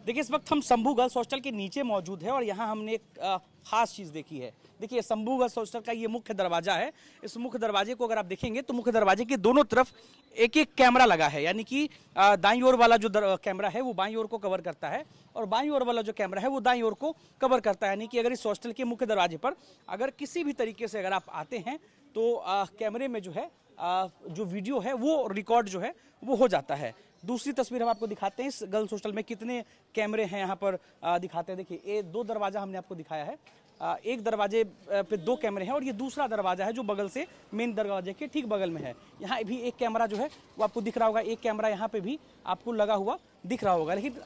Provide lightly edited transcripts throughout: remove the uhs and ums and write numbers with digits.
देखिए इस वक्त हम शंभू गर्ल्स हॉस्टल के नीचे मौजूद है और यहाँ हमने एक खास चीज़ देखी है। देखिए शंभू गर्ल्स हॉस्टल का ये मुख्य दरवाजा है। इस मुख्य दरवाजे को अगर आप देखेंगे तो मुख्य दरवाजे के दोनों तरफ एक एक कैमरा लगा है, यानी कि दाईं ओर वाला जो कैमरा है वो बाईं ओर को कवर करता है और बाईं ओर वाला जो कैमरा है वो दाईं ओर को कवर करता है। यानी कि अगर इस हॉस्टल के मुख्य दरवाजे पर अगर किसी भी तरीके से अगर आप आते हैं तो कैमरे में जो है जो वीडियो है वो रिकॉर्ड जो है वो हो जाता है। दूसरी तस्वीर हम आपको दिखाते हैं इस गर्ल्स हॉस्टल में कितने कैमरे हैं यहाँ पर दिखाते हैं। देखिए ये 2 दरवाजा हमने आपको दिखाया है, एक दरवाजे पे 2 कैमरे हैं और ये दूसरा दरवाजा है जो बगल से मेन दरवाजे के ठीक बगल में है। यहाँ भी एक कैमरा जो है वो आपको दिख रहा होगा, एक कैमरा यहाँ पे भी आपको लगा हुआ दिख रहा होगा। लेकिन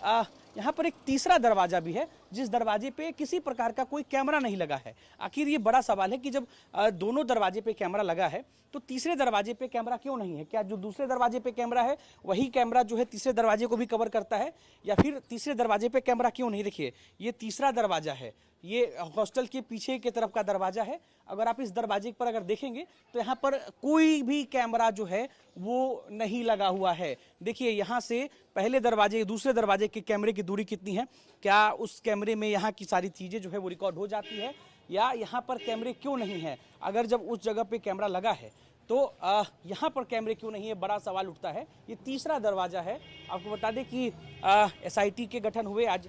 यहाँ पर एक तीसरा दरवाजा भी है जिस दरवाजे पे किसी प्रकार का कोई कैमरा नहीं लगा है। आखिर ये बड़ा सवाल है कि जब दोनों दरवाजे पे कैमरा लगा है तो तीसरे दरवाजे पे कैमरा क्यों नहीं है? क्या जो दूसरे दरवाजे पे कैमरा है वही कैमरा जो है तीसरे दरवाजे को भी कवर करता है, या फिर तीसरे दरवाजे पे कैमरा क्यों नहीं? देखिए ये तीसरा दरवाजा है, ये हॉस्टल के पीछे की तरफ का दरवाजा है। अगर आप इस दरवाजे पर अगर देखेंगे तो यहाँ पर कोई भी कैमरा जो है वो नहीं लगा हुआ है। देखिए यहाँ से पहले दरवाजे दूसरे दरवाजे के कैमरे की दूरी कितनी है, क्या उस कैमरे में यहाँ की सारी चीज़ें जो है वो रिकॉर्ड हो जाती है, या यहाँ पर कैमरे क्यों नहीं है? अगर जब उस जगह पे कैमरा लगा है तो यहाँ पर कैमरे क्यों नहीं है, बड़ा सवाल उठता है। ये तीसरा दरवाजा है। आपको बता दें कि SIT के गठन हुए आज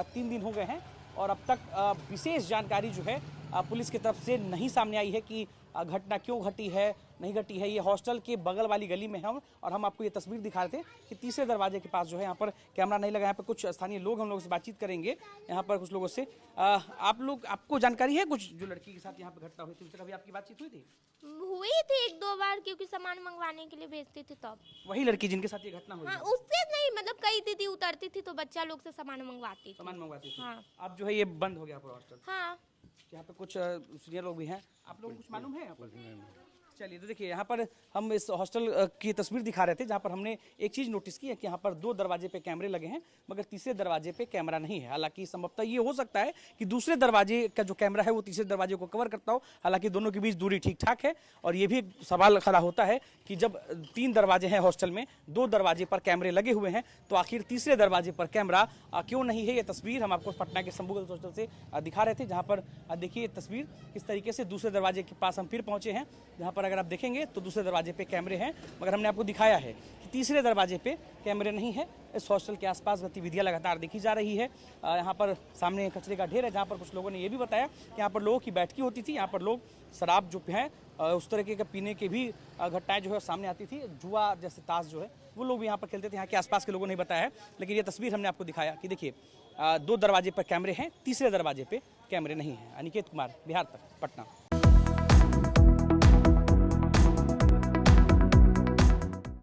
3 दिन हो गए हैं और अब तक विशेष जानकारी जो है पुलिस की तरफ से नहीं सामने आई है कि घटना क्यों घटी है नहीं घटी है। ये हॉस्टल के बगल वाली गली में है और हम आपको ये तस्वीर दिखा रहे थे कि तीसरे दरवाजे के पास जो है यहाँ पर कैमरा नहीं लगा। यहाँ पर कुछ स्थानीय लोग हम लोगों से बातचीत करेंगे, यहाँ पर कुछ लोगों से। आपको जानकारी है कुछ जो लड़की के साथ यहाँ पर घटना हुई थी, उससे कभी आपकी बातचीत हुई थी? हुई थी 1-2 बार, क्योंकि सामान मंगवाने के लिए भेजती थी तब। वही लड़की जिनके साथ ये घटना हुई? हाँ, उससे नहीं, मतलब कई दीदी उतरती थी तो बच्चा लोग से सामान मंगवाती थी। हाँ। अब जो है ये बंद हो गया पूरा हॉस्टल? हाँ। यहाँ पे कुछ सीनियर लोग भी हैं, आप लोगों को कुछ मालूम है यहाँ पर? चलिए तो देखिए यहाँ पर हम इस हॉस्टल की तस्वीर दिखा रहे थे जहाँ पर हमने एक चीज़ नोटिस की है कि यहाँ पर 2 दरवाजे पे कैमरे लगे हैं मगर तीसरे दरवाजे पे कैमरा नहीं है। हालांकि संभवतः ये हो सकता है कि दूसरे दरवाजे का जो कैमरा है वो तीसरे दरवाजे को कवर करता हो। हालांकि दोनों के बीच दूरी ठीक ठाक है और ये भी सवाल खड़ा होता है कि जब 3 दरवाजे हैं हॉस्टल में, 2 दरवाजे पर कैमरे लगे हुए हैं तो आखिर तीसरे दरवाजे पर कैमरा क्यों नहीं है। ये तस्वीर हम आपको पटना के शंभू गर्ल्स हॉस्टल से दिखा रहे थे, जहाँ पर देखिए तस्वीर किस तरीके से दूसरे दरवाजे के पास हम फिर पहुंचे हैं, जहाँ पर अगर आप देखेंगे तो दूसरे दरवाजे पे कैमरे हैं मगर हमने आपको दिखाया है कि तीसरे दरवाजे पे कैमरे नहीं है। इस हॉस्टल के आसपास गतिविधियां लगातार देखी जा रही है। यहाँ पर सामने कचरे का ढेर है जहाँ पर कुछ लोगों ने ये भी बताया कि यहाँ पर लोगों की बैठकी होती थी, यहाँ पर लोग शराब जो है उस तरह के पीने के भी घटनाएं जो है सामने आती थी। जुआ जैसे ताश जो है वो लोग भी यहाँ पर खेलते थे, यहाँ के आसपास के लोगों ने बताया है। लेकिन ये तस्वीर हमने आपको दिखाया कि देखिए 2 दरवाजे पर कैमरे हैं, तीसरे दरवाजे पे कैमरे नहीं हैं। अनिकेत कुमार, बिहार तक, पटना।